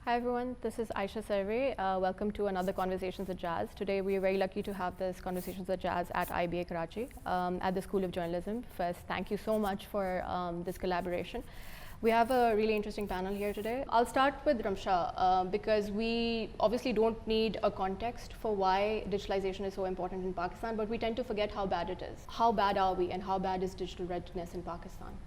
Hi everyone, this is Aisha Sarwari. Welcome to another Conversations at Jazz. Today we are very lucky to have this Conversations at Jazz at IBA Karachi at the School of Journalism. First, thank you so much for this collaboration. We have a really interesting panel here today. I'll start with Ramsha because we obviously don't need a context for why digitalization is so important in Pakistan, but we tend to forget how bad it is. How bad are we and how bad is digital readiness in Pakistan?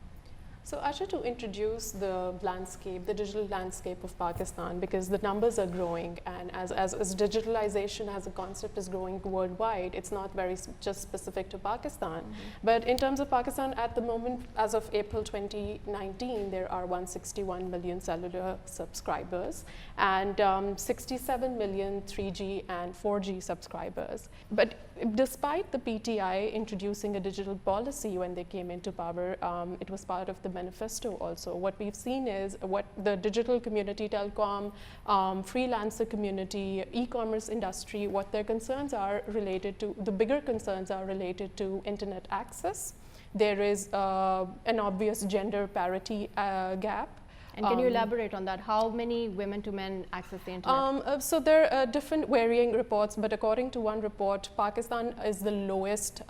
So Aisha, to introduce the landscape, the digital landscape of Pakistan, because the numbers are growing, and as digitalization as a concept is growing worldwide, it's not very just specific to Pakistan. But in terms of Pakistan at the moment, as of April 2019, there are 161 million cellular subscribers and 67 million 3G and 4G subscribers. But despite the PTI introducing a digital policy when they came into power, it was part of the manifesto also. What we've seen is what the digital community, telecom, freelancer community, e-commerce industry, what their concerns are related to, the bigger concerns are related to internet access. There is an obvious gender parity gap. And can you elaborate on that? How many women to men access the internet? So there are different varying reports, but according to one report, Pakistan is the lowest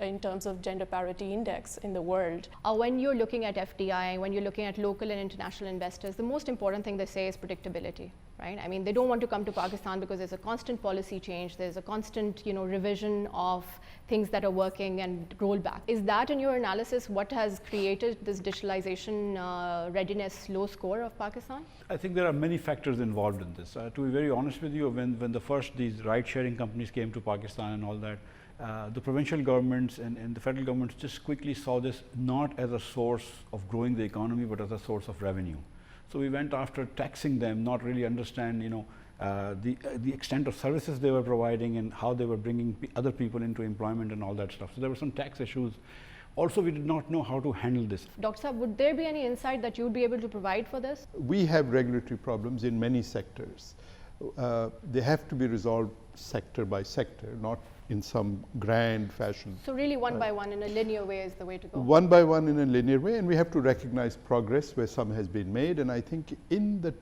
in terms of gender parity index in the world. When you're looking at FDI, when you're looking at local and international investors, the most important thing they say is predictability, right? I mean, they don't want to come to Pakistan because there's a constant policy change, there's a constant, revision of things that are working and rollback. Is that, in your analysis, what has created this digitalization readiness low score of Pakistan? I think there are many factors involved in this. To be very honest with you, when these ride-sharing companies came to Pakistan and all that, the provincial governments and the federal governments just quickly saw this not as a source of growing the economy, but as a source of revenue. So we went after taxing them, not really understand, the extent of services they were providing and how they were bringing other people into employment and all that stuff. So there were some tax issues. Also, we did not know how to handle this. Dr. Saab, would there be any insight that you would be able to provide for this? We have regulatory problems in many sectors. They have to be resolved sector by sector, not in some grand fashion. So really one by one in a linear way is the way to go? One by one in a linear way, and we have to recognize progress where some has been made, and I think in the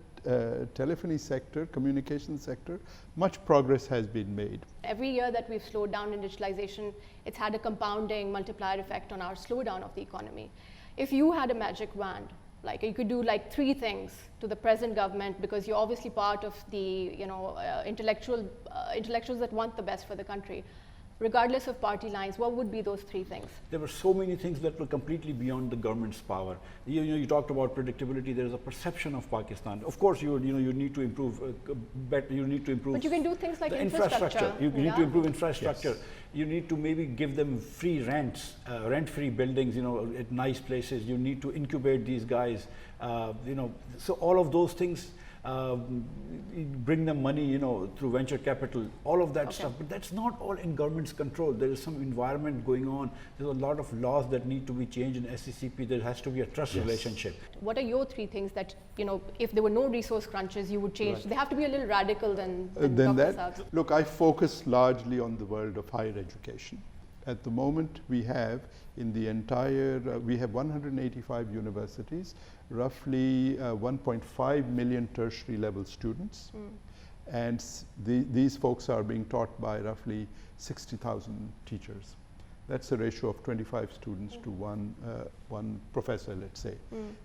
telephony sector, communication sector, much progress has been made. Every year that we've slowed down in digitalization, it's had a compounding multiplier effect on our slowdown of the economy. If you had a magic wand, like you could do like 3 things to the present government, because you're obviously part of the intellectuals that want the best for the country, regardless of party lines, what would be those 3 things? There were so many things that were completely beyond the government's power. You talked about predictability. There is a perception of Pakistan. Of course, you need to improve. You need to improve. But you can do things like the infrastructure. You need to improve infrastructure. Yes. You need to maybe give them free rents, rent-free buildings. At nice places. You need to incubate these guys. So all of those things. Bring them money, through venture capital, all of that stuff. But that's not all in government's control. There is some environment going on. There's a lot of laws that need to be changed in SCCP. There has to be a trust relationship. What are your 3 things that, if there were no resource crunches, you would change? Right. They have to be a little radical than that. Saab. Look, I focus largely on the world of higher education. At the moment, we have in the entire, we have 185 universities, roughly 1.5 million tertiary level students. And these folks are being taught by roughly 60,000 teachers. That's a ratio of 25 students to one professor, let's say.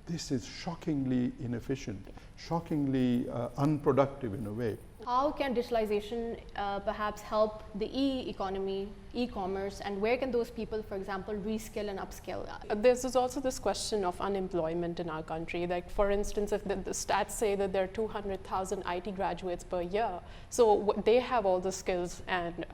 This is shockingly inefficient, shockingly unproductive in a way. How can digitalization perhaps help the e-economy, e-commerce, and where can those people, for example, reskill and upskill? There's also this question of unemployment in our country. Like, for instance, if the stats say that there are 200,000 IT graduates per year, so they have all the skills and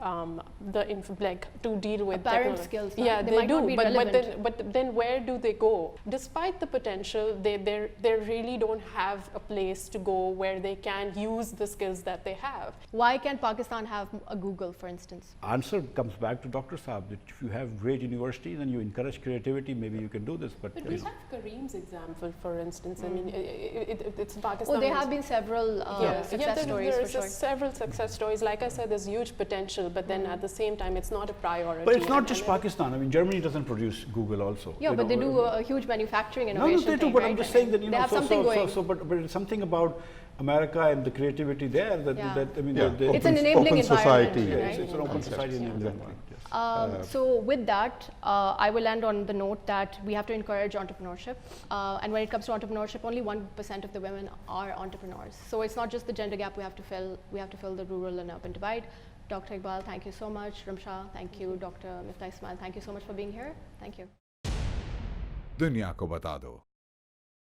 to deal with apparent skills. Yeah, they do. But then where do they go? Despite the potential, they really don't have a place to go where they can use the skills that they have. Why can't Pakistan have a Google, for instance? Answer comes back back to Dr. Saab, that if you have great universities and you encourage creativity, maybe you can do this. But we have Kareem's example, for instance. I mean, it's Pakistan. Oh, there have been several success stories for sure. Several success stories. Like I said, there's huge potential, but then at the same time, it's not a priority. But it's not just Pakistan. I mean, Germany doesn't produce Google also. Yeah, but they do a huge manufacturing innovation. No, they do. But I'm just saying that they have something going. But it's something about America and the creativity there that I mean, it's an enabling open society. environment. Right? It's an open society enabling environment. Yes. So with that, I will end on the note that we have to encourage entrepreneurship. And when it comes to entrepreneurship, only 1% of the women are entrepreneurs. So it's not just the gender gap we have to fill. We have to fill the rural and urban divide. Dr. Iqbal, thank you so much. Ramsha, thank you. Dr. Miftah Ismail, thank you so much for being here. Thank you. दुनिया को बता दो।